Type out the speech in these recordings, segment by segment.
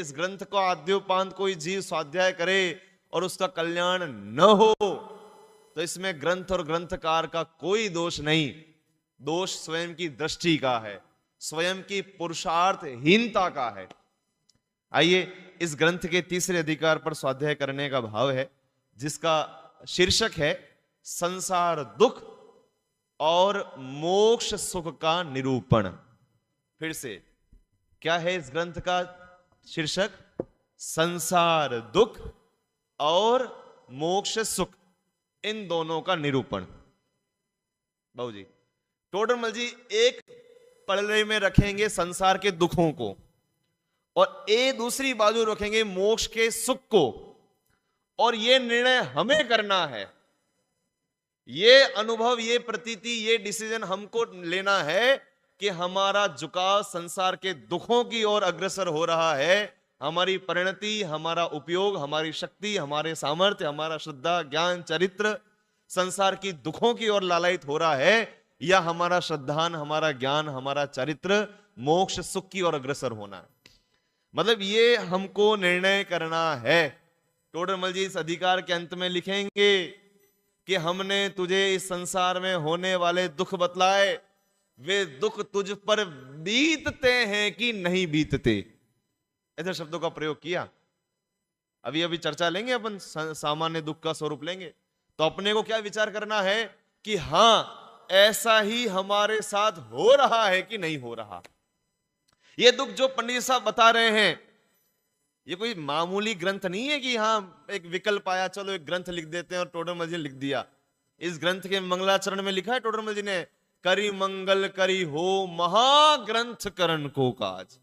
इस ग्रंथ को आद्योपांत कोई जीव स्वाध्याय करे और उसका कल्याण न हो तो इसमें ग्रंथ और ग्रंथकार का कोई दोष नहीं, दोष स्वयं की दृष्टि का है, स्वयं की पुरुषार्थहीनता का है। आइए इस ग्रंथ के तीसरे अधिकार पर स्वाध्याय करने का भाव है, जिसका शीर्षक है संसार दुख और मोक्ष सुख का निरूपण। फिर से, क्या है इस ग्रंथ का शीर्षक? संसार दुख और मोक्ष सुख, इन दोनों का निरूपण। बाबू जी, टोडरमल जी एक पलड़े में रखेंगे संसार के दुखों को और दूसरी बाजू रखेंगे मोक्ष के सुख को, और यह निर्णय हमें करना है, ये अनुभव, ये प्रतीति, ये डिसीजन हमको लेना है कि हमारा झुकाव संसार के दुखों की ओर अग्रसर हो रहा है, हमारी परिणति, हमारा उपयोग, हमारी शक्ति, हमारे सामर्थ्य, हमारा श्रद्धा, ज्ञान, चरित्र संसार की दुखों की ओर लालायित हो रहा है, या हमारा श्रद्धान, हमारा ज्ञान, हमारा चरित्र मोक्ष सुख की ओर अग्रसर होना है। मतलब ये हमको निर्णय करना है। टोडरमल जी इस अधिकार के अंत में लिखेंगे कि हमने तुझे इस संसार में होने वाले दुख बतलाए, वे दुख तुझ पर बीतते हैं कि नहीं बीतते, ऐसे शब्दों का प्रयोग किया। अभी अभी चर्चा लेंगे अपन, सामान्य दुख का स्वरूप लेंगे, तो अपने को क्या विचार करना है कि हां ऐसा ही हमारे साथ हो रहा है कि नहीं हो रहा। ये दुख जो पंडित साहब बता रहे हैं, ये कोई मामूली ग्रंथ नहीं है कि हाँ एक विकल्प आया चलो एक ग्रंथ लिख देते हैं और टोडरमल जी ने लिख दिया। इस ग्रंथ के मंगलाचरण में लिखा है टोडरमल जी ने, करी मंगल करी हो महाग्रंथ करण को काज।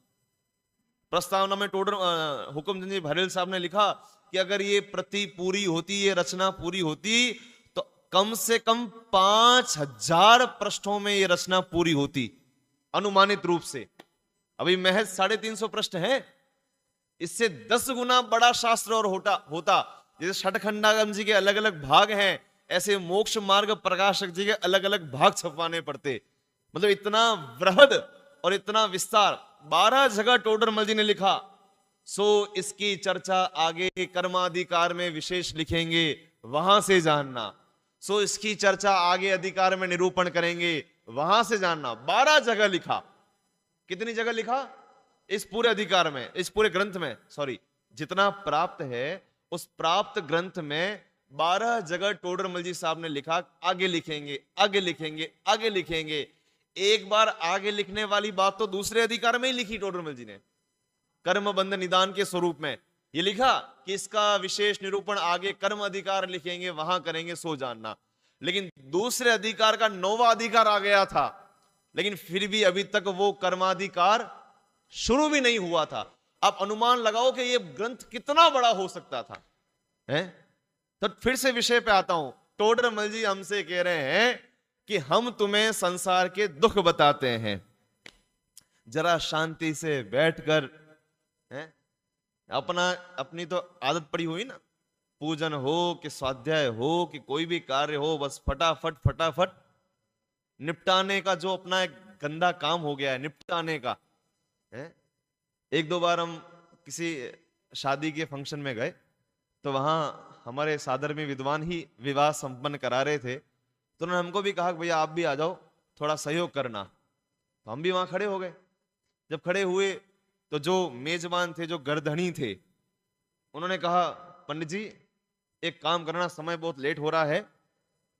प्रस्तावना में हुकुमचंद जी भरेल साहब ने लिखा कि अगर ये प्रति पूरी होती, ये रचना पूरी होती, तो कम से कम 5000 पृष्ठों में ये रचना पूरी होती अनुमानित रूप से। अभी महज 350 पृष्ठ है, इससे 10 गुना बड़ा शास्त्र और होता। जैसे षटखंडागम जी के अलग अलग भाग हैं, ऐसे मोक्ष मार्ग प्रकाशक जी के अलग अलग भाग छपवाने पड़ते। मतलब इतना वृहद और इतना विस्तार 12 जगह टोडरमल जी ने लिखा। सो इसकी चर्चा आगे कर्माधिकार में विशेष लिखेंगे, वहां से जानना। सो इसकी चर्चा आगे अधिकार में निरूपण करेंगे, वहां से जानना। 12 जगह लिखा। कितनी जगह लिखा इस पूरे अधिकार में, इस पूरे ग्रंथ में, सॉरी, जितना प्राप्त है उस प्राप्त ग्रंथ में 12 जगह टोडरमल जी साहब ने लिखा। आगे लिखेंगे, आगे लिखेंगे, आगे लिखेंगे। एक बार आगे लिखने वाली बात तो दूसरे अधिकार में ही लिखी टोडरमल जी ने, कर्म बंध निदान के स्वरूप में। ये लिखा कि इसका विशेष निरूपण आगे कर्म अधिकार लिखेंगे, वहां करेंगे, सो जानना। लेकिन दूसरे अधिकार का 9वां अधिकार आ गया था, लेकिन फिर भी अभी तक वो कर्माधिकार शुरू भी नहीं हुआ था। आप अनुमान लगाओ कि ये ग्रंथ कितना बड़ा हो सकता था, हैं? तो फिर से विषय पे आता हूं। टोडरमल जी हमसे कह रहे हैं कि हम तुम्हें संसार के दुख बताते हैं, जरा शांति से बैठकर, हैं? अपनी तो आदत पड़ी हुई ना, पूजन हो कि स्वाध्याय हो कि कोई भी कार्य हो, बस फटाफट फटाफट निपटाने का जो अपना एक गंदा काम हो गया है, निपटाने का है। एक दो बार हम किसी शादी के फंक्शन में गए, तो वहां हमारे सादर में विद्वान ही विवाह संपन्न करा रहे थे, तो उन्होंने हमको भी कहा कि भैया आप भी आ जाओ, थोड़ा सहयोग करना। तो हम भी वहां खड़े हो गए। जब खड़े हुए तो जो मेजबान थे, जो गर्दहनी थे, उन्होंने कहा पंडित जी एक काम करना, समय बहुत लेट हो रहा है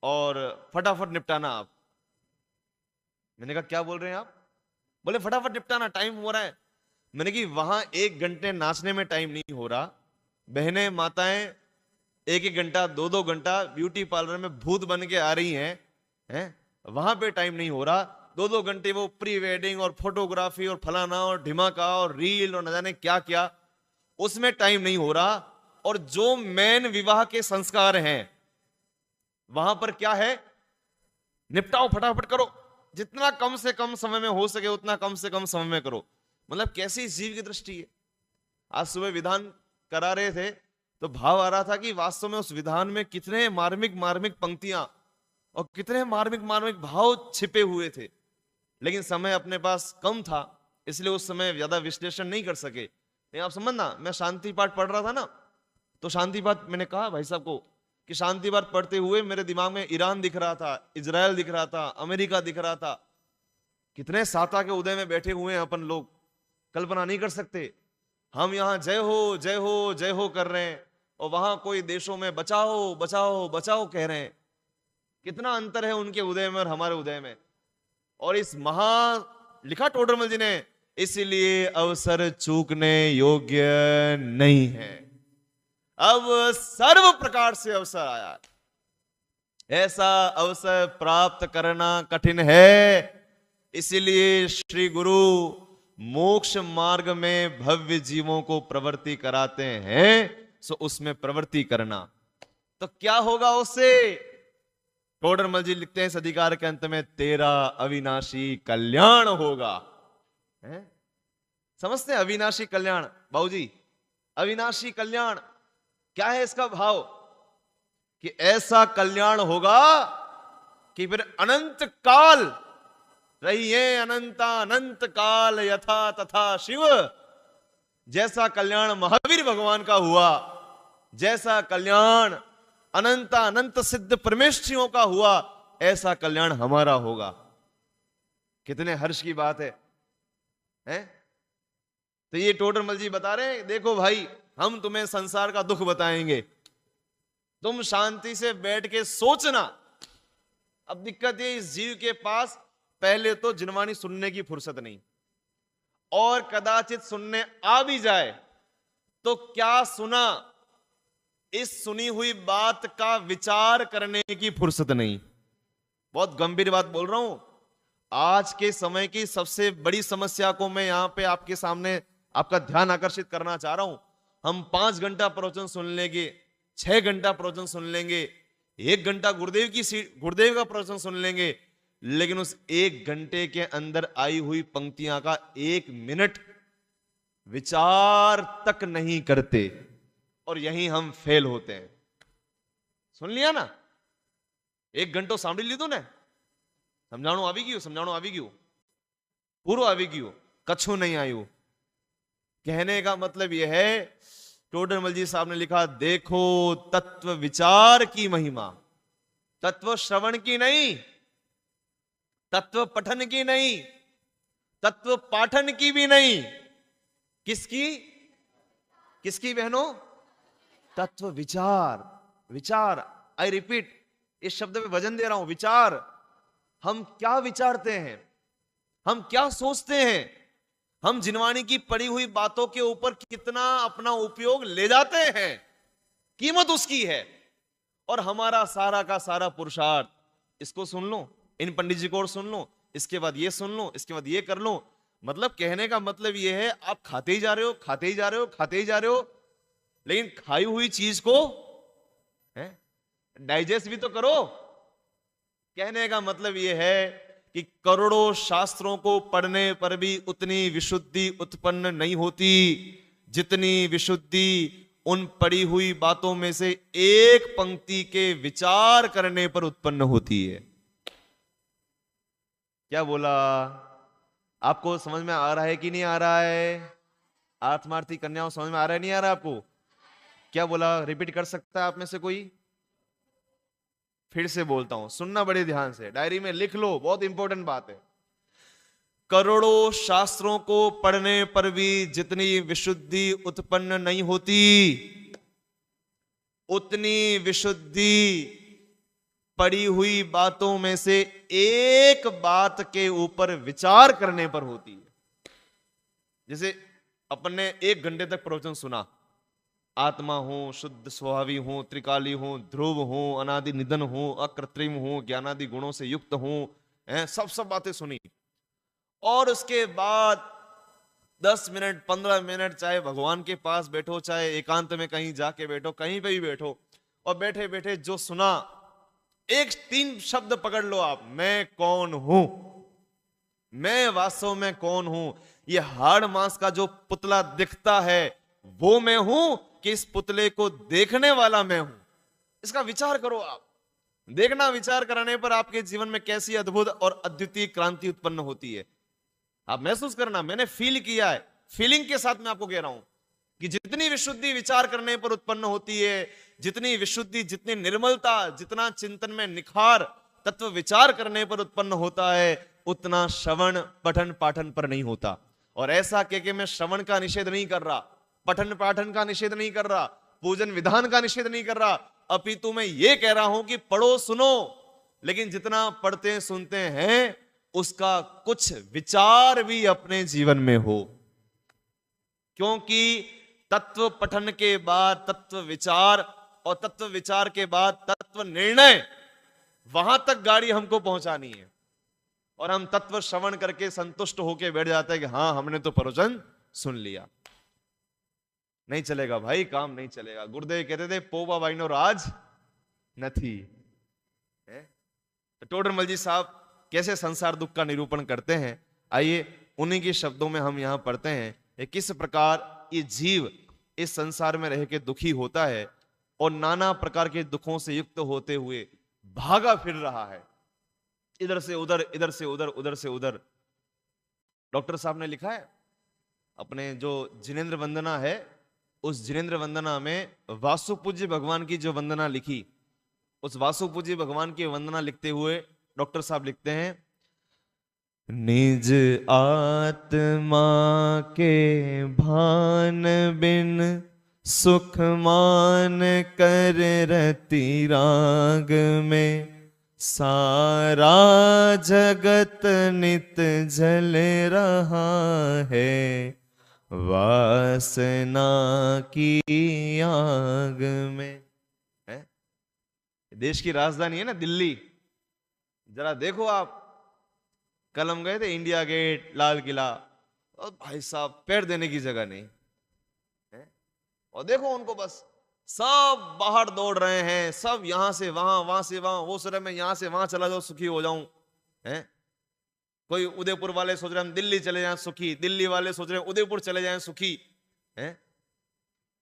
और फटाफट निपटाना आप। मैंने कहा क्या बोल रहे हैं आप? बोले फटाफट निपटाना, टाइम हो रहा है। मैंने कहा वहां 1 घंटे नाचने में टाइम नहीं हो रहा, बहनें माताएं 1-1 घंटा 2-2 घंटा ब्यूटी पार्लर में भूत बन के आ रही हैं, वहां पे टाइम नहीं हो रहा। 2-2 घंटे वो प्री वेडिंग और फोटोग्राफी और फलाना और ढिमाका और रील और न जाने क्या क्या, उसमें टाइम नहीं हो रहा। और जो मेन विवाह के संस्कार हैं वहां पर क्या है, निपटाओ, फटाफट करो, जितना कम से कम समय में हो सके उतना कम से कम समय में करो। मतलब कैसी जीव की दृष्टि है। आज सुबह विधान करा रहे थे तो भाव आ रहा था कि वास्तव में उस विधान में कितने मार्मिक मार्मिक पंक्तियां और कितने मार्मिक मार्मिक भाव छिपे हुए थे, लेकिन समय अपने पास कम था, इसलिए उस समय ज्यादा विश्लेषण नहीं कर सके। नहीं आप समझना, मैं शांति पाठ पढ़ रहा था ना, तो शांति पाठ मैंने कहा भाई साहब को कि शांति पाठ पढ़ते हुए मेरे दिमाग में ईरान दिख रहा था, इजराइल दिख रहा था, अमेरिका दिख रहा था। कितने साता के उदय में बैठे हुए हैं अपन लोग, कल्पना नहीं कर सकते। हम यहाँ जय हो जय हो जय हो कर रहे हैं और वहां कोई देशों में बचाओ बचाओ बचाओ कह रहे हैं। कितना अंतर है उनके उदय में और हमारे उदय में। और इस लिखा टोडरमल जी ने, इसलिए अवसर चूकने योग्य नहीं है। अब सर्व प्रकार से अवसर आया है, ऐसा अवसर प्राप्त करना कठिन है। इसलिए श्री गुरु मोक्ष मार्ग में भव्य जीवों को प्रवृत्ति कराते हैं, सो उसमें प्रवृत्ति करना। तो क्या होगा उससे? टोडरमल जी लिखते हैं इस अधिकार के अंत में, तेरा अविनाशी कल्याण होगा। है? समझते हैं अविनाशी कल्याण बाबूजी? अविनाशी कल्याण क्या है इसका भाव? कि ऐसा कल्याण होगा कि फिर अनंत काल रहिए, अनंता अनंत काल यथा तथा शिव। जैसा कल्याण महावीर भगवान का हुआ, जैसा कल्याण अनंता अनंत सिद्ध परमेश्वरियों का हुआ, ऐसा कल्याण हमारा होगा। कितने हर्ष की बात है, हैं? तो ये टोडरमल जी बता रहे हैं, देखो भाई हम तुम्हें संसार का दुख बताएंगे, तुम शांति से बैठ के सोचना। अब दिक्कत ये, इस जीव के पास पहले तो जिनवानी सुनने की फुर्सत नहीं, और कदाचित सुनने आ भी जाए तो क्या सुना, इस सुनी हुई बात का विचार करने की फुर्सत नहीं। बहुत गंभीर बात बोल रहा हूं। आज के समय की सबसे बड़ी समस्या को मैं यहां पे आपके सामने आपका ध्यान आकर्षित करना चाह रहा हूं। हम 5 घंटा प्रवचन सुन लेंगे, 6 घंटा प्रवचन सुन लेंगे, 1 घंटा गुरुदेव का प्रवचन सुन लेंगे, लेकिन उस 1 घंटे के अंदर आई हुई पंक्तियां का 1 मिनट विचार तक नहीं करते, और यहीं हम फेल होते हैं। सुन लिया ना, 1 घंटो सांभी लीधो ने, समझाणो આવી ગયું, पूरो આવી ગયું, कछु नहीं आयु। कहने का मतलब यह है, टोडरमल जी साहब ने लिखा, देखो तत्व विचार की महिमा, तत्व श्रवण की नहीं, तत्व पठन की नहीं, तत्व पाठन की भी नहीं, किसकी बहनों? तत्व विचार। विचार, आई रिपीट, इस शब्द पे वजन दे रहा हूं, विचार। हम क्या विचारते हैं, हम क्या सोचते हैं, हम जिनवानी की पड़ी हुई बातों के ऊपर कितना अपना उपयोग ले जाते हैं, कीमत उसकी है। और हमारा सारा का सारा पुरुषार्थ, इसको सुन लो, इन पंडित जी को और सुन लो, इसके बाद ये सुन लो, इसके बाद ये कर लो। मतलब कहने का मतलब ये है, आप खाते ही जा रहे हो, खाते ही जा रहे हो, खाते ही जा रहे हो, लेकिन खाई हुई चीज को डाइजेस्ट भी तो करो। कहने का मतलब ये है कि करोड़ों शास्त्रों को पढ़ने पर भी उतनी विशुद्धि उत्पन्न नहीं होती जितनी विशुद्धि उन पढ़ी हुई बातों में से एक पंक्ति के विचार करने पर उत्पन्न होती है। क्या बोला? आपको समझ में आ रहा है कि नहीं आ रहा है? आत्मार्थी कन्याओं, समझ में आ रहा है नहीं आ रहा आपको? क्या बोला? रिपीट कर सकता है आप में से कोई? फिर से बोलता हूं, सुनना बड़े ध्यान से, डायरी में लिख लो, बहुत इंपॉर्टेंट बात है। करोड़ों शास्त्रों को पढ़ने पर भी जितनी विशुद्धि उत्पन्न नहीं होती, उतनी विशुद्धि पड़ी हुई बातों में से एक बात के ऊपर विचार करने पर होती है। जैसे अपन ने 1 घंटे तक प्रवचन सुना, आत्मा हूं, शुद्ध स्वभावी हूं, त्रिकाली हूं, ध्रुव हूं, अनादि निधन हूं, अकृत्रिम हूं, ज्ञानादि गुणों से युक्त हूं, सब बातें सुनी। और उसके बाद 10 मिनट 15 मिनट चाहे भगवान के पास बैठो, चाहे एकांत में कहीं जाके बैठो, कहीं पे भी बैठो, और बैठे बैठे जो सुना, 3 शब्द पकड़ लो आप, मैं कौन हूं, मैं वास्तव में कौन हूं। ये हाड़ मांस का जो पुतला दिखता है वो मैं हूं कि इस पुतले को देखने वाला मैं हूं? इसका विचार करो आप। देखना, विचार कराने पर आपके जीवन में कैसी अद्भुत और अद्वितीय क्रांति उत्पन्न होती है, आप महसूस करना। मैंने फील किया है, फीलिंग के साथ मैं आपको कह रहा हूं। कि जितनी विशुद्धि विचार करने पर उत्पन्न होती है, जितनी विशुद्धि, जितनी निर्मलता, जितना चिंतन में निखार तत्व विचार करने पर उत्पन्न होता है, उतना श्रवण पठन पाठन पर नहीं होता। और ऐसा कह के मैं श्रवण का निषेध नहीं कर रहा, पठन पाठन का निषेध नहीं कर रहा, पूजन विधान का निषेध नहीं कर रहा, अपितु मैं ये कह रहा हूं कि पढ़ो सुनो, लेकिन जितना पढ़ते सुनते हैं उसका कुछ विचार भी अपने जीवन में हो। क्योंकि तत्व पठन के बाद तत्व विचार, और तत्व विचार के बाद तत्व निर्णय, वहां तक गाड़ी हमको पहुंचानी है। और हम तत्व श्रवण करके संतुष्ट होकर बैठ जाते हैं कि हाँ हमने तो प्रवचन सुन लिया। नहीं चलेगा भाई, काम नहीं चलेगा। गुरुदेव कहते थे पोबा बाइनो राज नथी। तो टोडरमल जी साहब कैसे संसार दुख का निरूपण करते हैं, आइए उन्हीं के शब्दों में हम यहां पढ़ते हैं किस प्रकार ये जीव इस संसार में रह के दुखी होता है और नाना प्रकार के दुखों से युक्त होते हुए भागा फिर रहा है, इधर से उधर, इधर से उधर, उधर से उधर। डॉक्टर साहब ने लिखा है अपने जो जिनेंद्र वंदना है, उस जिनेंद्र वंदना में वासु पूज्य भगवान की जो वंदना लिखी, उस वासु पूज्य भगवान की वंदना लिखते हुए डॉक्टर साहब लिखते हैं, निज आत्मा के भान बिन सुख मान कर रति राग में, सारा जगत नित जल रहा है वासना की आग में। है देश की राजधानी है ना दिल्ली, जरा देखो आप, कल हम गए थे इंडिया गेट, लाल किला, और भाई साहब पैर देने की जगह नहीं है। और देखो उनको बस सब बाहर दौड़ रहे हैं, सब यहां से वहां, वहां से वहां, वो सोच रहे मैं यहां से वहां चला जाऊं सुखी हो जाऊं। हैं कोई उदयपुर वाले सोच रहे हम दिल्ली चले जाएं सुखी, दिल्ली वाले सोच रहे हैं उदयपुर चले जाएं सुखी, हैं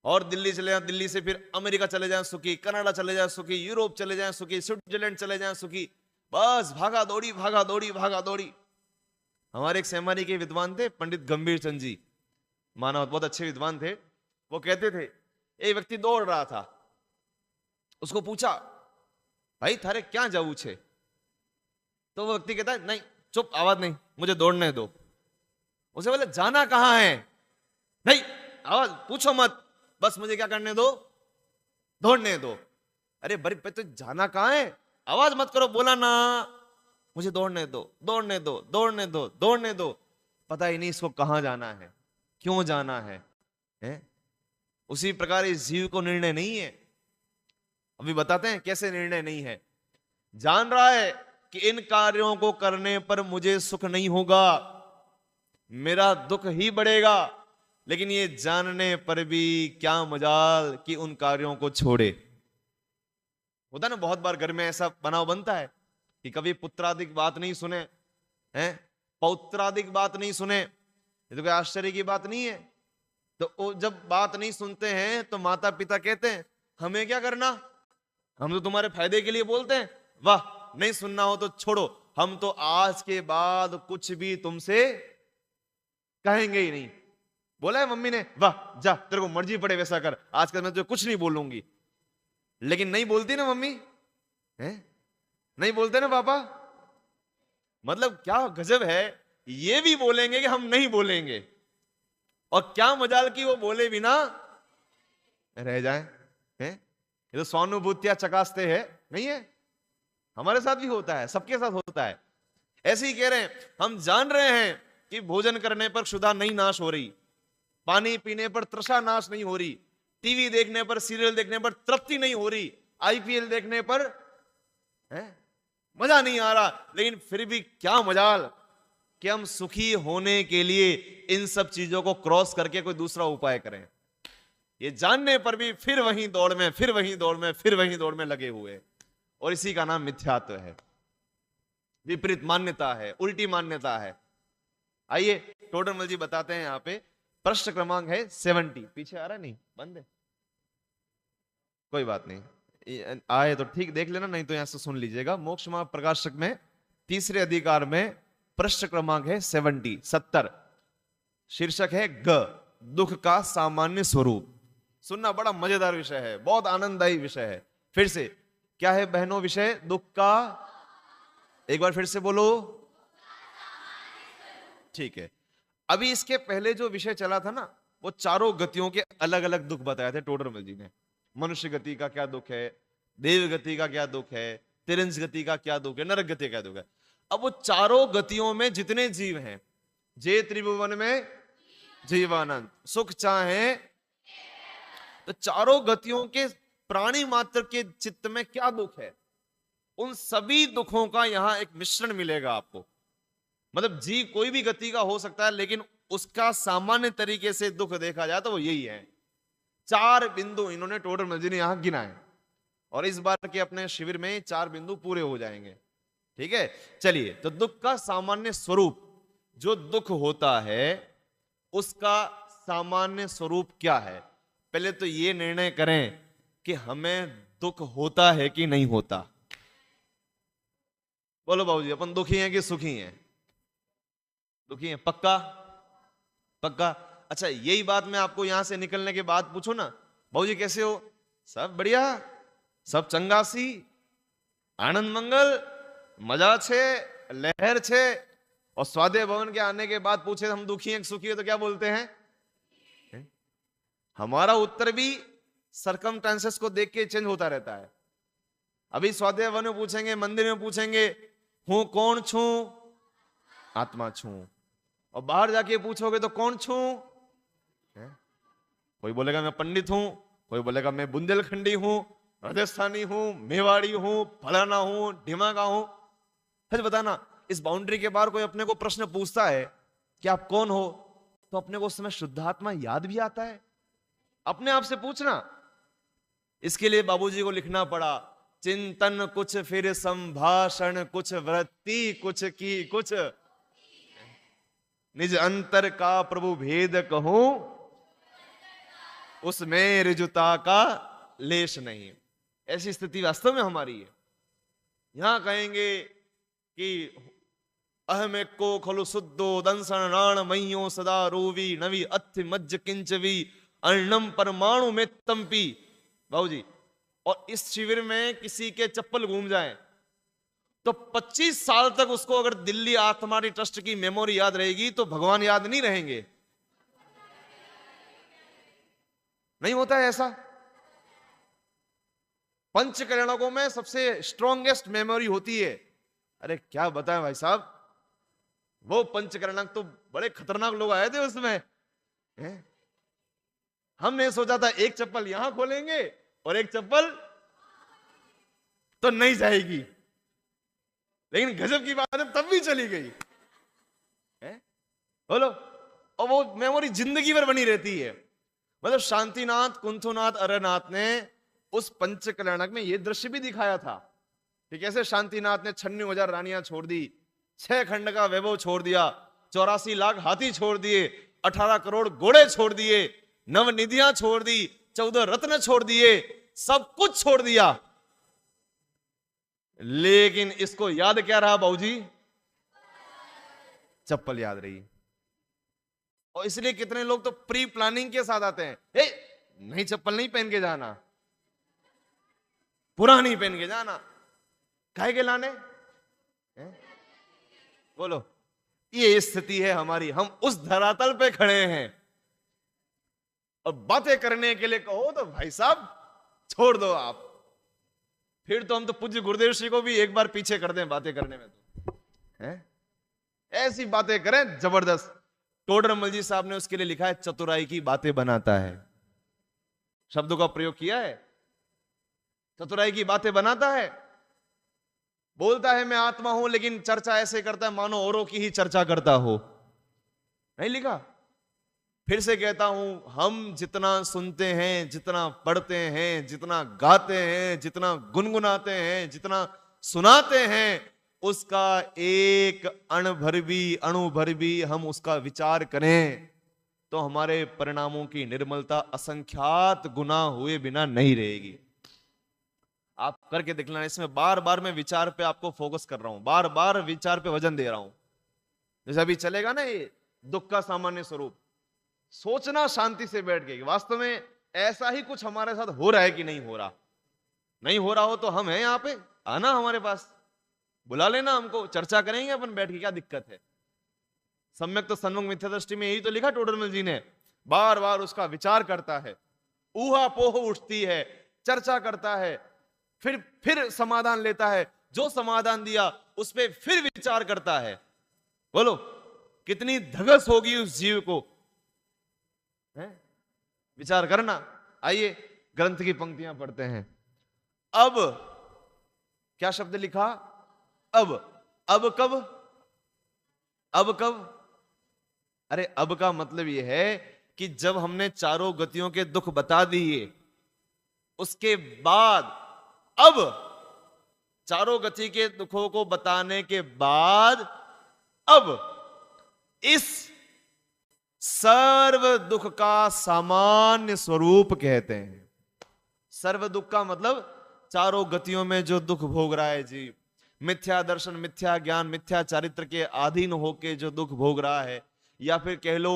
और दिल्ली चले जाएं, दिल्ली से फिर अमेरिका चले जाएं सुखी, कनाडा चले जाएं सुखी, यूरोप चले जाएं सुखी, स्विट्जरलैंड चले जाएं सुखी। बस भागा दौड़ी, भागा दौड़ी, भागा दौड़ी। हमारे एक सेमारी के विद्वान थे पंडित गंभीर चंद जी, मानव बहुत अच्छे विद्वान थे। वो कहते थे एक व्यक्ति दौड़ रहा था, उसको पूछा भाई थारे क्या जाऊ छे, तो वो व्यक्ति कहता है नहीं चुप, आवाज नहीं, मुझे दौड़ने दो। उसे बोले जाना कहां है, नहीं आवाज पूछो मत, बस मुझे क्या करने दो, दौड़ने दो। अरे बड़ी तो जाना कहां है, आवाज मत करो, बोला ना मुझे दौड़ने दो, दौड़ने दो, दौड़ने दो, दौड़ने दो। पता ही नहीं इसको कहां जाना है, क्यों जाना है, हैं? उसी प्रकार इस जीव को निर्णय नहीं है। अभी बताते हैं कैसे निर्णय नहीं है। जान रहा है कि इन कार्यों को करने पर मुझे सुख नहीं होगा, मेरा दुख ही बढ़ेगा, लेकिन ये जानने पर भी क्या मजाल कि उन कार्यों को छोड़े। होता ना बहुत बार घर में ऐसा बनाव बनता है कि कभी पुत्रादिक बात नहीं सुने, हैं पौत्रादिक बात नहीं सुने, ये तो कोई आश्चर्य की बात नहीं है। तो जब बात नहीं सुनते हैं तो माता पिता कहते हैं हमें क्या करना, हम तो तुम्हारे फायदे के लिए बोलते हैं, वाह नहीं सुनना हो तो छोड़ो, हम तो आज के बाद कुछ भी तुमसे कहेंगे ही नहीं। बोला है मम्मी ने, वाह जा तेरे को मर्जी पड़े वैसा कर, आजकल मैं तुझे कुछ नहीं बोलूंगी। लेकिन नहीं बोलती ना मम्मी, है नहीं बोलते ना पापा, मतलब क्या गजब है, ये भी बोलेंगे कि हम नहीं बोलेंगे, और क्या मजाल की वो बोले बिना रह जाए, हैं? ये तो स्वानुभूतियां चकासते हैं, नहीं है, हमारे साथ भी होता है, सबके साथ होता है। ऐसे ही कह रहे हैं, हम जान रहे हैं कि भोजन करने पर क्षुधा नहीं नाश हो रही, पानी पीने पर तृषा नाश नहीं हो रही, टीवी देखने पर, सीरियल देखने पर तृप्ति नहीं हो रही, आईपीएल देखने पर मजा नहीं आ रहा, लेकिन फिर भी क्या मजाल कि हम सुखी होने के लिए इन सब चीजों को क्रॉस करके कोई दूसरा उपाय करें। ये जानने पर भी फिर वहीं दौड़ में, फिर वहीं दौड़ में, फिर वहीं दौड़ में लगे हुए, और इसी का नाम मिथ्यात्व है, विपरीत मान्यता है, उल्टी मान्यता है। आइए टोडरमल जी बताते हैं यहाँ पे, प्रश्न क्रमांक है 70, पीछे आ रहा है, नहीं बंद है, कोई बात नहीं, आए तो ठीक देख लेना, नहीं तो यहां से सुन लीजिएगा। मोक्ष मार्ग प्रकाशक में तीसरे अधिकार में प्रश्न क्रमांक है 70, शीर्षक है ग, दुख का सामान्य स्वरूप। सुनना, बड़ा मजेदार विषय है, बहुत आनंददायी विषय है। फिर से, क्या है बहनों विषय? दुख का, एक बार फिर से बोलो। ठीक है। अभी इसके पहले जो विषय चला था ना, वो चारों गतियों के अलग अलग दुख बताए थे टोडरमल जी ने। मनुष्य गति का क्या दुख है, देव गति का क्या दुख है, तिरंज गति का क्या दुख है, नरक गति का क्या दुख है। अब वो चारों गतियों में जितने जीव हैं, जे त्रिभुवन में जीवानंद सुख चाहे, तो चारों गतियों के प्राणी मात्र के चित्त में क्या दुख है, उन सभी दुखों का यहां एक मिश्रण मिलेगा आपको। मतलब जीव कोई भी गति का हो सकता है, लेकिन उसका सामान्य तरीके से दुख देखा जाए तो वो यही है। 4 बिंदु इन्होंने टोडरमल जी ने यहां गिनाए, और इस बार के अपने शिविर में 4 बिंदु पूरे हो जाएंगे। ठीक है, चलिए। तो दुख का सामान्य स्वरूप, जो दुख होता है उसका सामान्य स्वरूप क्या है? पहले तो ये निर्णय करें कि हमें दुख होता है कि नहीं होता। बोलो बाबूजी, अपन दुखी हैं कि सुखी हैं? दुखी हैं, पक्का? पक्का। अच्छा, यही बात मैं आपको यहां से निकलने के बाद पूछो ना, बाबूजी कैसे हो? सब बढ़िया, सब चंगासी, आनंद मंगल, मजा छे, लहर छे। और स्वाध्याय भवन के आने के बाद पूछे हम दुखी हैं कि सुखी है, तो क्या बोलते हैं? हमारा उत्तर भी सरकमस्टेंसेस को देख के चेंज होता रहता है। अभी स्वाध्याय भवन में पूछेंगे, मंदिर में पूछेंगे हूं कौन छू, आत्मा छू। और बाहर जाके पूछोगे तो कौन छू? कोई बोलेगा मैं पंडित हूं, कोई बोलेगा मैं बुंदेलखंडी हूं, राजस्थानी हूं, मेवाड़ी हूं, फलाना हूं, ढिमाका हूं। सच बताना, इस बाउंड्री के बाहर कोई अपने को प्रश्न पूछता है कि आप कौन हो, तो अपने को उस समय शुद्धात्मा याद भी आता है? अपने आप से पूछना। इसके लिए बाबूजी को लिखना पड़ा, चिंतन कुछ फिर संभाषण कुछ, वृत्ति कुछ की कुछ, निज अंतर का प्रभु भेद कहूं, उसमें ऋजुता का लेश नहीं। ऐसी स्थिति वास्तव में हमारी है। यहां कहेंगे कि अहमे को खलु शुद्धो दंसन राण मह्यो सदा रोवी नवी अथ मज्ज किंचवी अर्णम परमाणु में तंपी। बाबूजी, और इस शिविर में किसी के चप्पल घूम जाए तो 25 साल तक उसको अगर दिल्ली आत्मारी ट्रस्ट की मेमोरी याद रहेगी, तो भगवान याद नहीं रहेंगे? नहीं होता है ऐसा? पंचकर्णकों में सबसे स्ट्रॉन्गेस्ट मेमोरी होती है। अरे क्या बताएं भाई साहब, वो पंचकर्णक तो बड़े खतरनाक लोग आए थे उसमें। हमने सोचा था एक चप्पल यहां खोलेंगे और एक चप्पल तो नहीं जाएगी, लेकिन गजब की बात है तब भी चली गई है? बोलो। और वो मेमोरी जिंदगी भर बनी रहती है। मतलब शांतिनाथ कुंथुनाथ अरनाथ ने उस पंचकल्याणक में ये दृश्य भी दिखाया था कि कैसे शांतिनाथ ने 96,000 रानियां छोड़ दी, 6 खंड का वैभव छोड़ दिया, 84 लाख हाथी छोड़ दिए, 18 करोड़ घोड़े छोड़ दिए, नवनिधियां छोड़ दी, 14 रत्न छोड़ दिए, सब कुछ छोड़ दिया। लेकिन इसको याद क्या रहा बाबूजी? चप्पल याद रही। और इसलिए कितने लोग तो प्री प्लानिंग के साथ आते हैं, नई चप्पल नहीं पहन के जाना, पुरानी पहन के जाना। काहे के लाने? बोलो। ये स्थिति है हमारी। हम उस धरातल पे खड़े हैं और बातें करने के लिए कहो तो भाई साहब छोड़ दो आप। फिर तो हम तो पूज्य गुरुदेव श्री को भी एक बार पीछे कर दें बातें करने में, तो ऐसी बातें करें जबरदस्त। टोडरमल जी साहब ने उसके लिए लिखा है, चतुराई की बातें बनाता है। शब्दों का प्रयोग किया है, चतुराई की बातें बनाता है। बोलता है मैं आत्मा हूं, लेकिन चर्चा ऐसे करता है मानो औरों की ही चर्चा करता हो। नहीं लिखा? फिर से कहता हूं, हम जितना सुनते हैं, जितना पढ़ते हैं, जितना गाते हैं, जितना गुनगुनाते हैं, जितना सुनाते हैं, उसका एक अणु भर भी हम उसका विचार करें तो हमारे परिणामों की निर्मलता असंख्यात गुना हुए बिना नहीं रहेगी। आप करके दिखलाना। इसमें बार बार मैं विचार पे आपको फोकस कर रहा हूं, बार बार विचार पे वजन दे रहा हूं। जैसे अभी चलेगा ना ये दुख का सामान्य स्वरूप, सोचना शांति से बैठ के वास्तव में ऐसा ही कुछ हमारे साथ हो रहा है कि नहीं हो रहा। नहीं हो रहा हो तो हम हैं यहां पे, आना हमारे पास, बुला लेना हमको, चर्चा करेंगे अपन बैठ के, क्या दिक्कत है। सम्यक तो सन्मुख मिथ्या दृष्टि में यही तो लिखा टोडरमल जी ने, बार बार उसका विचार करता है, ऊहापोह उठती है, चर्चा करता है, फिर समाधान लेता है, जो समाधान दिया उस पर फिर विचार करता है। बोलो कितनी धगस होगी उस जीव को, है? विचार करना। आइए ग्रंथ की पंक्तियां पढ़ते हैं। अब क्या शब्द लिखा? अब कब? अब कब? अरे अब का मतलब यह है कि जब हमने चारों गतियों के दुख बता दिए, उसके बाद, अब चारों गति के दुखों को बताने के बाद, अब इस सर्व दुख का सामान्य स्वरूप कहते हैं। सर्व दुख का मतलब चारों गतियों में जो दुख भोग रहा है जीव, मिथ्या दर्शन, मिथ्या ज्ञान, मिथ्या चारित्र के अधीन होके जो दुख भोग रहा है, या फिर कह लो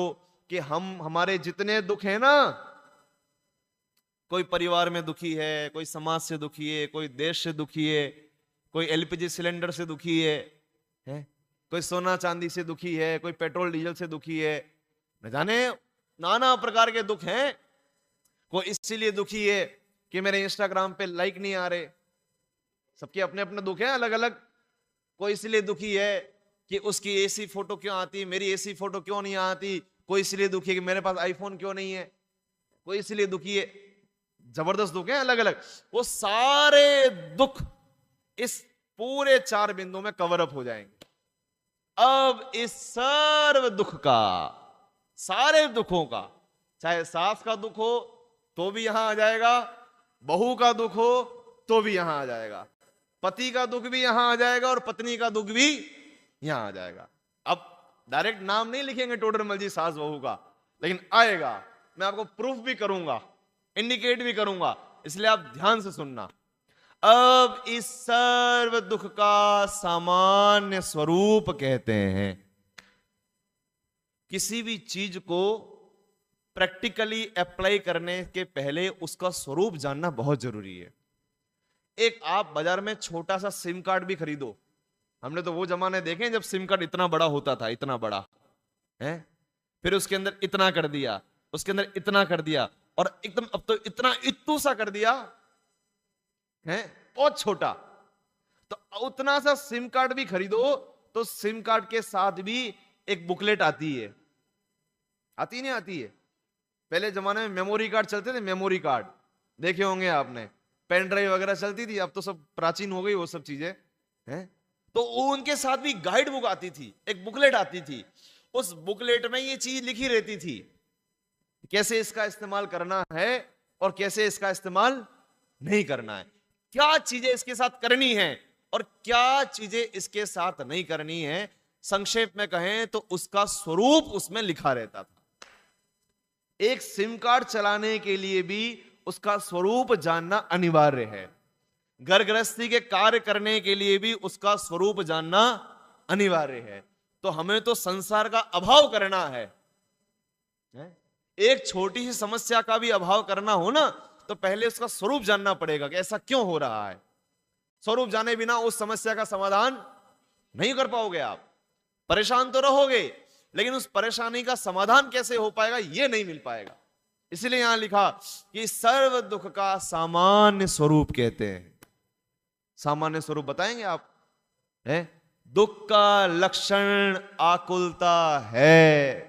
कि हमारे जितने दुख हैं ना, कोई परिवार में दुखी है, कोई समाज से दुखी है, कोई देश से दुखी है, कोई एलपीजी सिलेंडर से दुखी है? कोई सोना चांदी से दुखी है, कोई पेट्रोल डीजल से दुखी है, न जाने नाना प्रकार के दुख हैं। कोई इसलिए दुखी है कि मेरे इंस्टाग्राम पे लाइक नहीं आ रहे, सबके अपने अपने दुख हैं अलग अलग। कोई इसलिए दुखी है कि उसकी ऐसी फोटो क्यों आती, मेरी ऐसी फोटो क्यों नहीं आती। कोई इसलिए दुखी है कि मेरे पास आईफोन क्यों नहीं है। कोई इसलिए दुखी है, जबरदस्त दुख हैं अलग अलग। वो सारे दुख इस पूरे 4 बिंदुओं में कवर अप हो जाएंगे। अब इस सर्व दुख का, सारे दुखों का, चाहे सास का दुख हो तो भी यहां आ जाएगा, बहू का दुख हो तो भी यहां आ जाएगा, पति का दुख भी यहां आ जाएगा और पत्नी का दुख भी यहां आ जाएगा। अब डायरेक्ट नाम नहीं लिखेंगे टोडरमल जी सास बहू का, लेकिन आएगा। मैं आपको प्रूफ भी करूंगा, इंडिकेट भी करूंगा, इसलिए आप ध्यान से सुनना। अब इस सर्व दुख का सामान्य स्वरूप कहते हैं। किसी भी चीज को प्रैक्टिकली अप्लाई करने के पहले उसका स्वरूप जानना बहुत जरूरी है। एक आप बाजार में छोटा सा सिम कार्ड भी खरीदो, हमने तो वो जमाने देखे जब सिम कार्ड इतना बड़ा होता था, इतना बड़ा है, फिर उसके अंदर इतना कर दिया, उसके अंदर इतना कर दिया, और एकदम अब तो इतना इत्तू सा कर दिया है, बहुत छोटा। तो उतना सा सिम कार्ड भी खरीदो तो सिम कार्ड के साथ भी एक बुकलेट आती है, आती नहीं आती है? पहले जमाने में मेमोरी कार्ड चलते थे, मेमोरी कार्ड देखे होंगे आपने, पेन ड्राइव वगैरह चलती थी, अब तो सब प्राचीन हो गई वो सब चीजें हैं। तो उनके साथ भी गाइड बुक आती थी, एक बुकलेट आती थी। उस बुकलेट में ये चीज लिखी रहती थी, कैसे इसका इस्तेमाल करना है और कैसे इसका इस्तेमाल नहीं करना है, क्या चीजें इसके साथ करनी है और क्या चीजें इसके साथ नहीं करनी है। संक्षेप में कहें तो उसका स्वरूप उसमें लिखा रहता था। एक सिम कार्ड चलाने के लिए भी उसका स्वरूप जानना अनिवार्य है, घर गृहस्थी के कार्य करने के लिए भी उसका स्वरूप जानना अनिवार्य है। तो हमें तो संसार का अभाव करना है, एक छोटी सी समस्या का भी अभाव करना हो ना, तो पहले उसका स्वरूप जानना पड़ेगा कि ऐसा क्यों हो रहा है। स्वरूप जाने बिना उस समस्या का समाधान नहीं कर पाओगे आप। परेशान तो रहोगे, लेकिन उस परेशानी का समाधान कैसे हो पाएगा ये नहीं मिल पाएगा। इसलिए यहां लिखा कि सर्व दुख का सामान्य स्वरूप कहते हैं। सामान्य स्वरूप बताएंगे आप? है दुख का लक्षण आकुलता है,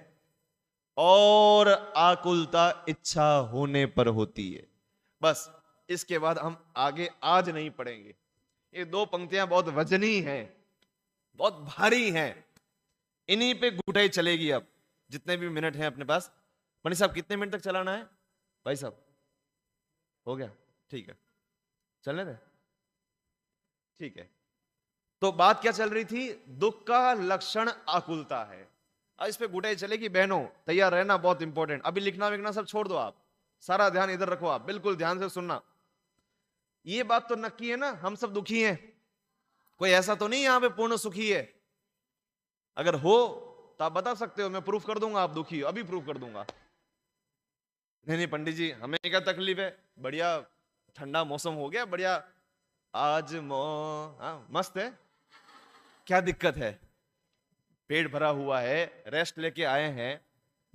और आकुलता इच्छा होने पर होती है। बस इसके बाद हम आगे आज नहीं पढ़ेंगे। ये 2 पंक्तियां बहुत वजनी हैं, बहुत भारी हैं, इन्हीं पे घुटाई चलेगी। अब जितने भी मिनट हैं अपने पास, मनी साहब कितने मिनट तक चलाना है? भाई साहब हो गया? ठीक है, चलने दे। ठीक है, तो बात क्या चल रही थी? दुख का लक्षण आकुलता है। अब इस पे घुटाई चलेगी। बहनों तैयार रहना, बहुत इंपॉर्टेंट। अभी लिखना विखना सब छोड़ दो, आप सारा ध्यान इधर रखो, आप बिल्कुल ध्यान से सुनना। ये बात तो नक्की है ना, हम सब दुखी हैं, कोई ऐसा तो नहीं यहां पे पूर्ण सुखी है। अगर हो तो आप बता सकते हो, मैं प्रूफ कर दूंगा आप दुखी हो, अभी प्रूफ कर दूंगा। नहीं नहीं पंडित जी, हमें क्या तकलीफ है, बढ़िया ठंडा मौसम हो गया, बढ़िया आज मस्त है, क्या दिक्कत है, पेट भरा हुआ है, रेस्ट लेके आए हैं,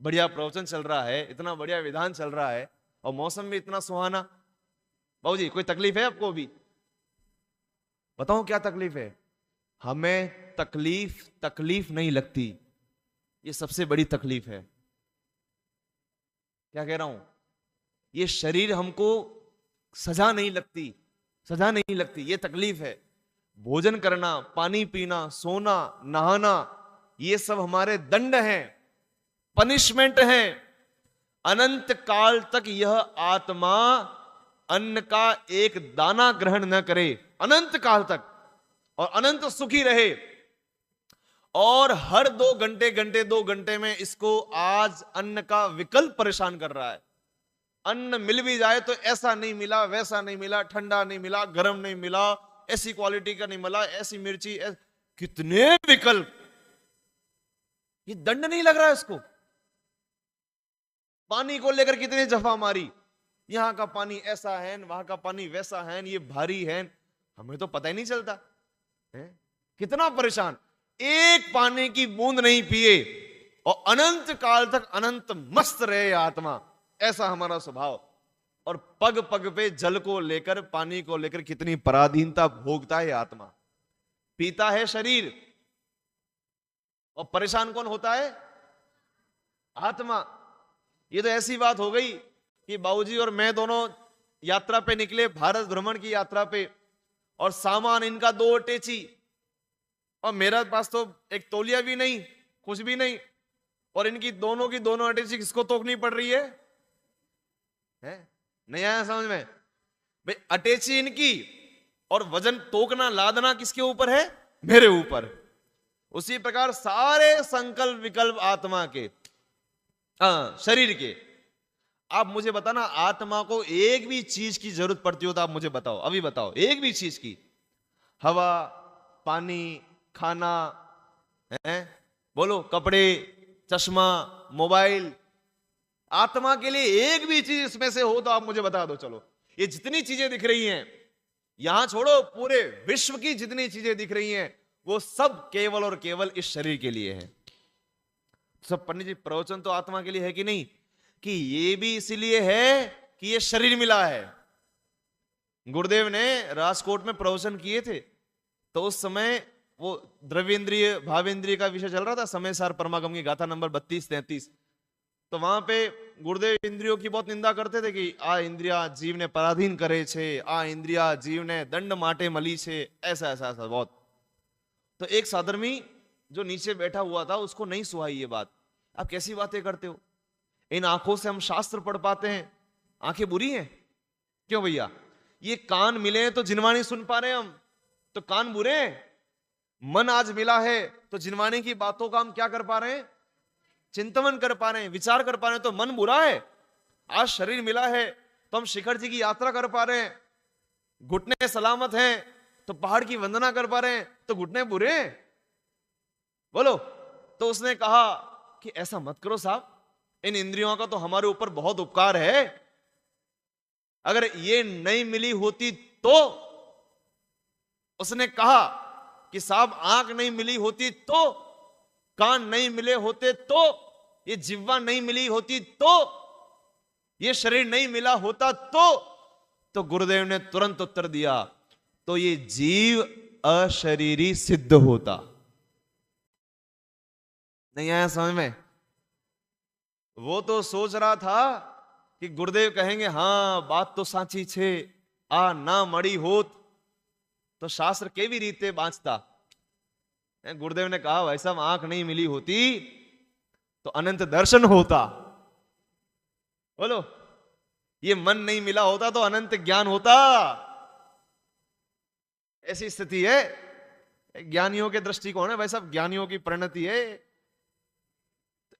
बढ़िया प्रवचन चल रहा है, इतना बढ़िया विधान चल रहा है और मौसम भी इतना सुहाना। बाबूजी कोई तकलीफ है आपको भी? बताओ क्या तकलीफ है? हमें तकलीफ तकलीफ नहीं लगती, ये सबसे बड़ी तकलीफ है। क्या कह रहा हूं? ये शरीर हमको सजा नहीं लगती, सजा नहीं लगती, ये तकलीफ है। भोजन करना, पानी पीना, सोना, नहाना, ये सब हमारे दंड हैं, पनिशमेंट हैं। अनंत काल तक यह आत्मा अन्न का एक दाना ग्रहण न करे, अनंत काल तक, और अनंत सुखी रहे। और हर 2 घंटे में इसको आज अन्न का विकल्प परेशान कर रहा है। अन्न मिल भी जाए तो ऐसा नहीं मिला, वैसा नहीं मिला, ठंडा नहीं मिला, गर्म नहीं मिला, ऐसी क्वालिटी का नहीं मिला, ऐसी मिर्ची, कितने विकल्प। ये दंड नहीं लग रहा है इसको? पानी को लेकर कितनी जफा मारी, यहां का पानी ऐसा है, वहां का पानी वैसा है, ये भारी है, हमें तो पता ही नहीं चलता है? कितना परेशान। एक पानी की बूंद नहीं पिए और अनंत काल तक अनंत मस्त रहे आत्मा, ऐसा हमारा स्वभाव। और पग पग पे जल को लेकर, पानी को लेकर कितनी पराधीनता भोगता है आत्मा। पीता है शरीर और परेशान कौन होता है? आत्मा। ये तो ऐसी बात हो गई कि बाबूजी और मैं दोनों यात्रा पे निकले, भारत भ्रमण की यात्रा पे, और सामान इनका 2 अटैची और मेरा पास तो एक तौलिया भी नहीं, कुछ भी नहीं, और इनकी दोनों की दोनों अटैची किसको तोकनी पड़ रही है? नहीं आया समझ में? भाई अटैची इनकी और वजन तोकना लादना किसके ऊपर है? मेरे ऊपर। उसी प्रकार सारे संकल्प विकल्प आत्मा के, शरीर के। आप मुझे बताना, आत्मा को एक भी चीज की जरूरत पड़ती हो तो आप मुझे बताओ, अभी बताओ, एक भी चीज की। हवा, पानी, खाना, है बोलो, कपड़े, चश्मा, मोबाइल, आत्मा के लिए एक भी चीज इसमें से हो तो आप मुझे बता दो। चलो, ये जितनी चीजें दिख रही हैं, यहां छोड़ो, पूरे विश्व की जितनी चीजें दिख रही हैं, वो सब केवल और केवल इस शरीर के लिए है। सब पंडित जी, प्रवचन तो आत्मा के लिए है कि नहीं? कि ये भी इसलिए है कि ये शरीर मिला है। गुरुदेव ने राजकोट में प्रवचन किए थे, तो उस समय वो द्रव्येंद्रिय भावेंद्रिय का विषय चल रहा था, समय सार परमागम की गाथा नंबर 32-33। तो वहां पे गुरुदेव इंद्रियों की बहुत निंदा करते थे कि आ इंद्रिया जीव ने पराधीन करे छे, आ इंद्रिया जीव ने दंड माटे मली छे, ऐसा ऐसा ऐसा बहुत। तो एक साधर्मी जो नीचे बैठा हुआ था, उसको नहीं सुहाई ये बात। आप कैसी बातें करते हो? इन आंखों से हम शास्त्र पढ़ पाते हैं, आंखें बुरी हैं? क्यों भैया? ये कान मिले तो जिनवाणी सुन पा रहे हैं हम, तो कान बुरे हैं? मन आज मिला है तो जिनवाणी की बातों का हम क्या कर पा रहे हैं? चिंतन कर पा रहे हैं, विचार कर पा रहे हैं, तो मन बुरा है। आज शरीर मिला है तो हम शिखर जी की यात्रा कर पा रहे हैं, घुटने सलामत हैं तो पहाड़ की वंदना कर पा रहे हैं, तो घुटने बुरे हैं? बोलो। तो उसने कहा कि ऐसा मत करो साहब, इन इंद्रियों का तो हमारे ऊपर बहुत उपकार है, अगर ये नहीं मिली होती तो। उसने कहा कि साहब, आंख नहीं मिली होती तो, कान नहीं मिले होते तो, ये जिह्वा नहीं मिली होती तो, ये शरीर नहीं मिला होता तो गुरुदेव ने तुरंत उत्तर दिया, तो ये जीव अशरीरी सिद्ध होता। नहीं आया समझ में? वो तो सोच रहा था कि गुरुदेव कहेंगे हाँ बात तो साची छे, आ ना मड़ी होत तो शास्त्र केवी रीते बांचता। गुरुदेव ने कहा भाई साहब, आंख नहीं मिली होती तो अनंत दर्शन होता। बोलो, ये मन नहीं मिला होता तो अनंत ज्ञान होता। ऐसी स्थिति है, ज्ञानियों के दृष्टिकोण है भाई साहब, ज्ञानियों की परिणति है,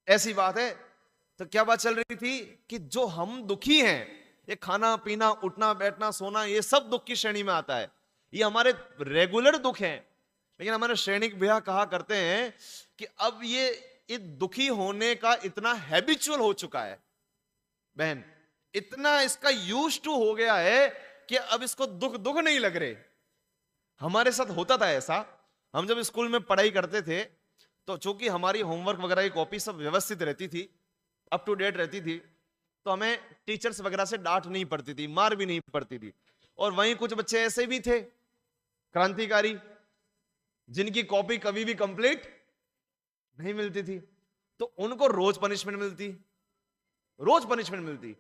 ऐसी बात है। तो क्या बात चल रही थी कि जो हम दुखी हैं, ये खाना पीना उठना बैठना सोना, ये सब दुख की श्रेणी में आता है, ये हमारे रेगुलर दुख हैं। लेकिन हमारे श्रेणिक भैया कहा करते हैं कि अब ये दुखी होने का इतना हैबिचुअल हो चुका है बहन, इतना इसका यूज टू हो गया है कि अब इसको दुख दुख नहीं लग रहे। हमारे साथ होता था ऐसा, हम जब स्कूल में पढ़ाई करते थे तो चूंकि हमारी होमवर्क वगैरह की कॉपी सब व्यवस्थित रहती थी, अप टू डेट रहती थी, तो हमें टीचर्स वगैरह से डांट नहीं पड़ती थी, मार भी नहीं पड़ती थी। और वहीं कुछ बच्चे ऐसे भी थे क्रांतिकारी, जिनकी कॉपी कभी भी कंप्लीट नहीं मिलती थी, तो उनको रोज पनिशमेंट मिलती, रोज पनिशमेंट मिलती।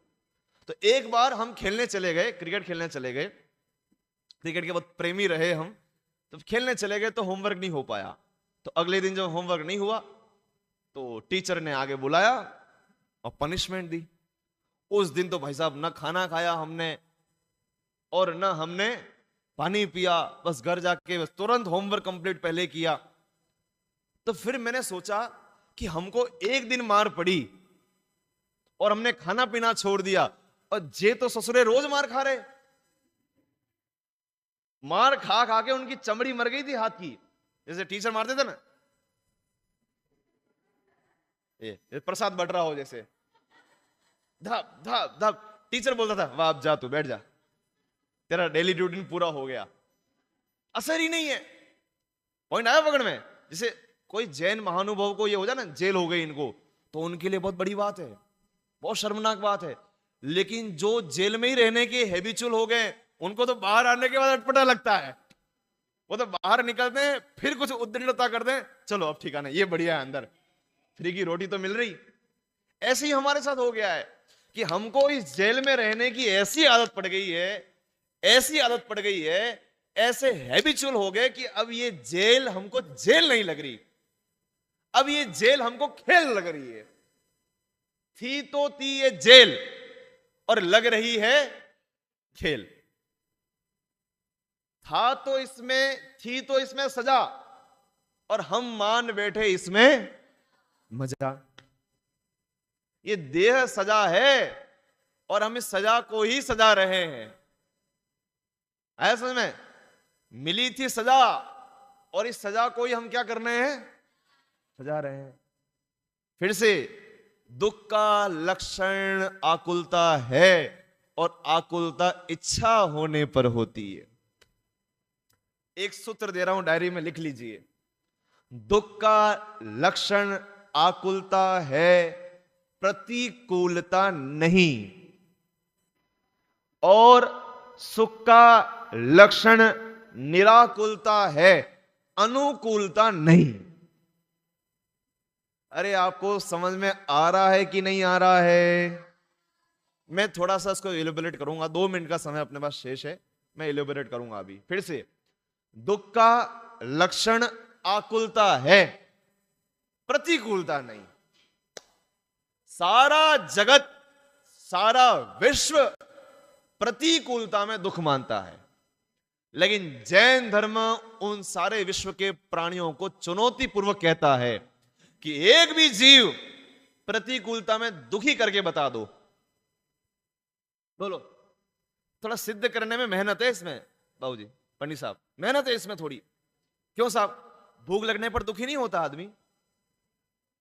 तो एक बार हम खेलने चले गए, क्रिकेट खेलने चले गए, क्रिकेट के बहुत प्रेमी रहे हम, तो खेलने चले गए तो होमवर्क नहीं हो पाया। तो अगले दिन जब होमवर्क नहीं हुआ तो टीचर ने आगे बुलाया और पनिशमेंट दी। उस दिन तो भाई साहब ना खाना खाया हमने और ना हमने पानी पिया, बस घर जाके बस तुरंत होमवर्क कंप्लीट पहले किया। तो फिर मैंने सोचा कि हमको एक दिन मार पड़ी और हमने खाना पीना छोड़ दिया, और जे तो ससुरे रोज मार खा रहे, मार खा खा के उनकी चमड़ी मर गई थी हाथ की, जैसे टीचर मारते थे ना, ये प्रसाद बट रहा हो जैसे, धप धप धप। टीचर बोलता था वाह अब जा तू बैठ जा, तेरा डेली रूटीन पूरा हो गया। असर ही नहीं है। पॉइंट आया पकड़ में? जैसे कोई जैन महानुभाव को ये हो जाए ना जेल हो गई इनको, तो उनके लिए बहुत बड़ी बात है, बहुत शर्मनाक बात है। लेकिन जो जेल में ही रहने के हैबिचुअल हो गए, उनको तो बाहर आने के बाद अटपटा लगता है। वो तो बाहर निकलते हैं फिर कुछ उद्दंडता करते हैं, चलो अब ठिकाना, ये बढ़िया है, अंदर फ्री की रोटी तो मिल रही। ऐसे ही हमारे साथ हो गया है कि हमको इस जेल में रहने की ऐसी आदत पड़ गई है, ऐसी आदत पड़ गई है, ऐसे हैबिचुअल हो गए कि अब ये जेल हमको जेल नहीं लग रही, अब ये जेल हमको खेल लग रही है। थी तो थी ये जेल और लग रही है खेल। था तो इसमें, थी तो इसमें सजा, और हम मान बैठे इसमें मजा। ये देह सजा है और हम इस सजा को ही सजा रहे हैं। आया समझ में? मिली थी सजा और इस सजा को ही हम क्या कर रहे हैं? सजा रहे हैं। फिर से, दुख का लक्षण आकुलता है और आकुलता इच्छा होने पर होती है। एक सूत्र दे रहा हूं, डायरी में लिख लीजिए। दुख का लक्षण आकुलता है, प्रतिकूलता नहीं। और सुख का लक्षण निराकुलता है, अनुकूलता नहीं। अरे आपको समझ में आ रहा है कि नहीं आ रहा है? मैं थोड़ा सा इसको इलेबोरेट करूंगा, 2 मिनट का समय अपने पास शेष है, मैं इलेबोरेट करूंगा अभी। फिर से, दुख का लक्षण आकुलता है, प्रतिकूलता नहीं। सारा जगत, सारा विश्व प्रतिकूलता में दुख मानता है, लेकिन जैन धर्म उन सारे विश्व के प्राणियों को चुनौती पूर्वक कहता है कि एक भी जीव प्रतिकूलता में दुखी करके बता दो। बोलो, थोड़ा सिद्ध करने में मेहनत है इसमें बाबूजी, पंडित साहब, मेहनत है इसमें थोड़ी। क्यों साहब? भूख लगने पर दुखी नहीं होता आदमी।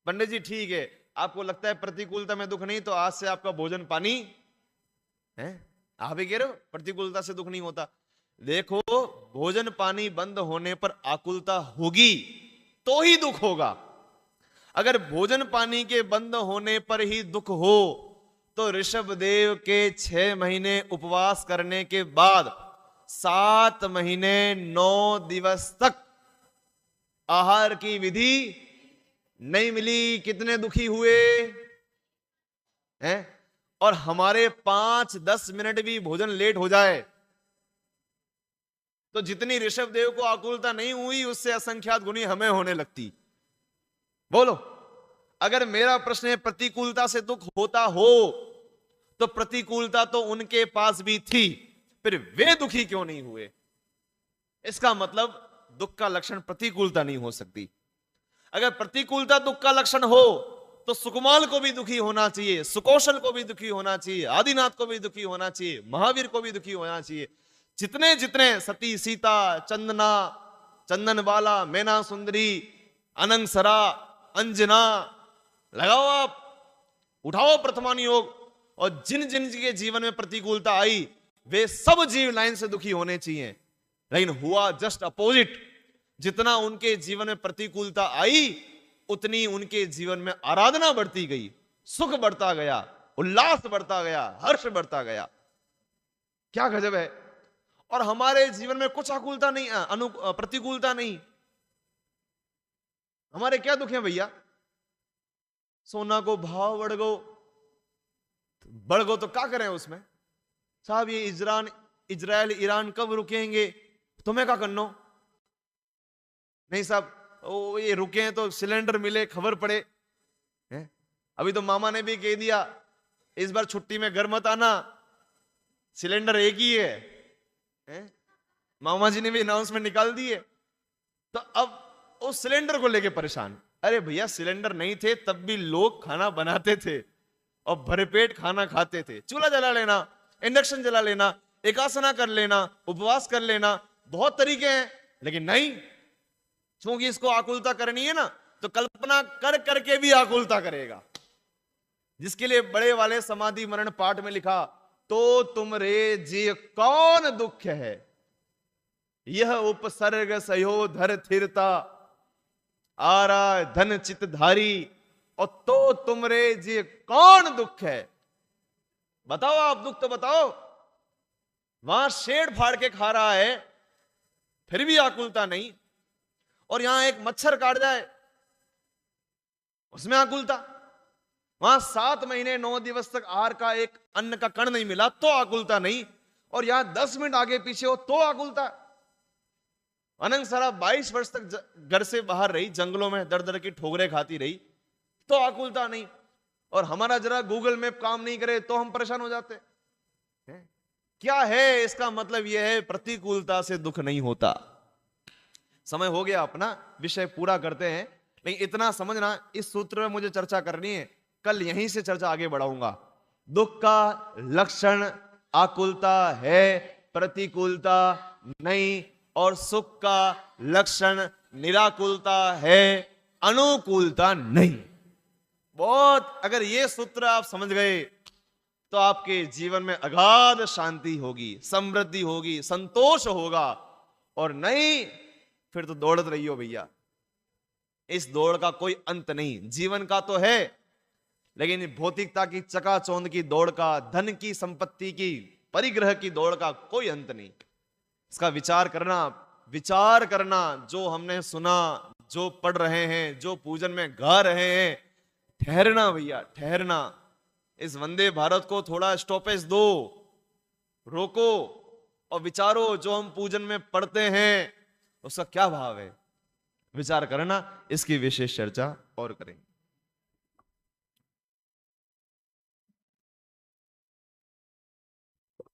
पंडित जी ठीक है, आपको लगता है प्रतिकूलता में दुख नहीं, तो आज से आपका भोजन पानी है। आप ही कह रहे हो प्रतिकूलता से दुख नहीं होता। देखो, भोजन पानी बंद होने पर आकुलता होगी तो ही दुख होगा। अगर भोजन पानी के बंद होने पर ही दुख हो तो ऋषभदेव के 6 महीने उपवास करने के बाद 7 महीने 9 दिवस तक आहार की विधि नहीं मिली, कितने दुखी हुए हैं? और हमारे 5-10 मिनट भी भोजन लेट हो जाए तो जितनी ऋषभदेव को आकुलता नहीं हुई, उससे असंख्यात गुनी हमें होने लगती। बोलो, अगर मेरा प्रश्न है प्रतिकूलता से दुख होता हो तो प्रतिकूलता तो उनके पास भी थी, फिर वे दुखी क्यों नहीं हुए? इसका मतलब दुख का लक्षण प्रतिकूलता नहीं हो सकती। अगर प्रतिकूलता दुख का लक्षण हो तो सुकुमाल को भी दुखी होना चाहिए, सुकौशल को भी दुखी होना चाहिए, आदिनाथ को भी दुखी होना चाहिए, महावीर को भी दुखी होना चाहिए। जितने जितने सती, सीता, चंदना, चंदनबाला, मैना सुंदरी, अनंगसरा, अंजना, लगाओ आप, उठाओ प्रथमान योग, और जिन जिन के जीवन में प्रतिकूलता आई वे सब जीव लाइन से दुखी होने चाहिए, लेकिन हुआ जस्ट अपोजिट। जितना उनके जीवन में प्रतिकूलता आई उतनी उनके जीवन में आराधना बढ़ती गई, सुख बढ़ता गया, उल्लास बढ़ता गया, हर्ष बढ़ता गया। क्या गजब है। और हमारे जीवन में कुछ आकुलता नहीं, प्रतिकूलता नहीं। हमारे क्या दुख है भैया? सोना को भाव बढ़ गो तो क्या करें उसमें साहब? ये इजराइल ईरान कब रुकेंगे? तुम्हें क्या करना? नहीं साहब, ये रुके हैं तो सिलेंडर मिले, खबर पड़े है? अभी तो मामा ने भी कह दिया इस बार छुट्टी में घर मत आना, सिलेंडर एक ही है? मामा जी ने भी अनाउंसमेंट निकाल दिए। तो अब उस सिलेंडर को लेके परेशान। अरे भैया, सिलेंडर नहीं थे तब भी लोग खाना बनाते थे और भरपेट खाना खाते थे। चूल्हा जला लेना, इंडक्शन जला लेना, एकासना कर लेना, उपवास कर लेना, बहुत तरीके हैं। लेकिन नहीं, क्योंकि इसको आकुलता करनी है ना, तो कल्पना कर करके भी आकुलता करेगा। जिसके लिए बड़े वाले समाधि मरण पाठ में लिखा, तो तुम रे जी कौन दुख है, यह उपसर्ग सयो धर थिरता, आरा धन चित धारी, और तो तुम रे जी कौन दुख है। बताओ आप, दुख तो बताओ। वहां शेड फाड़ के खा रहा है फिर भी आकुलता नहीं, और यहां एक मच्छर काट जाए उसमें आकुलता। वहां 7 महीने 9 दिवस तक आहार का एक अन्न का कण नहीं मिला तो आकुलता नहीं, और यहां 10 मिनट आगे पीछे हो तो आकुलता। अनंग सारा 22 वर्ष तक घर से बाहर रही, जंगलों में दर दर की ठोकरें खाती रही तो आकुलता नहीं। और हमारा जरा गूगल मैप काम नहीं करे तो हम परेशान हो जाते हैं। क्या है इसका मतलब? यह है प्रतिकूलता से दुख नहीं होता। समय हो गया, अपना विषय पूरा करते हैं। लेकिन इतना समझना, इस सूत्र में मुझे चर्चा करनी है, कल यहीं से चर्चा आगे बढ़ाऊंगा। दुख का लक्षण आकुलता है, प्रतिकूलता नहीं, और सुख का लक्षण निराकुलता है, अनुकूलता नहीं। बहुत, अगर ये सूत्र आप समझ गए तो आपके जीवन में अगाध शांति होगी, समृद्धि होगी, संतोष होगा। और नहीं फिर तो दौड़त रहियो भैया, इस दौड़ का कोई अंत नहीं। जीवन का तो है, लेकिन भौतिकता की चकाचौंध की दौड़ का, धन की, संपत्ति की, परिग्रह की दौड़ का कोई अंत नहीं। इसका विचार करना, जो हमने सुना, जो पढ़ रहे हैं, जो पूजन में गा रहे हैं, ठहरना भैया, ठहरना। इस वंदे भारत को थोड़ा स्टॉपेज दो, रोको और विचारो। जो हम पूजन में पढ़ते हैं उसका क्या भाव है, विचार करना। इसकी विशेष चर्चा और करेंगे।